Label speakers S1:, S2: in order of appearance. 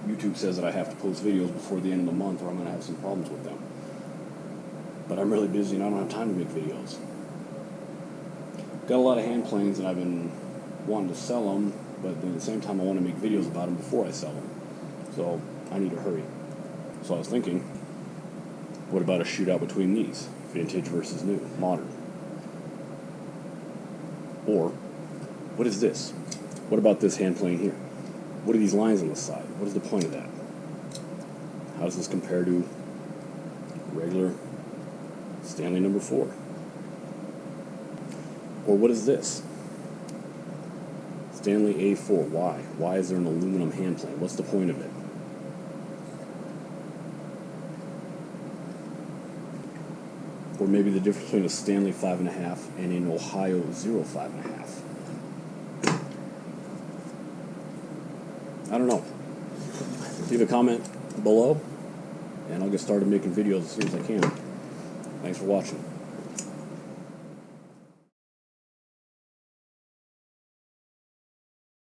S1: YouTube says that I have to post videos before the end of the month or I'm going to have some problems with them. But I'm really busy and I don't have time to make videos. Got a lot of hand planes and I've been wanting to sell them, but at the same time I want to make videos about them before I sell them. So I need to hurry. So I was thinking, what about a shootout between these? Vintage versus new, modern. Or, what is this? What about this hand plane here? What are these lines on the side? What is the point of that? How does this compare to regular Stanley number 4? Or what is this? Stanley A4. Why? Why is there an aluminum hand plane? What's the point of it? Or maybe the difference between a Stanley 5.5 and an Ohio 05.5. I don't know. Leave a comment below, and I'll get started making videos as soon as I can. Thanks for watching.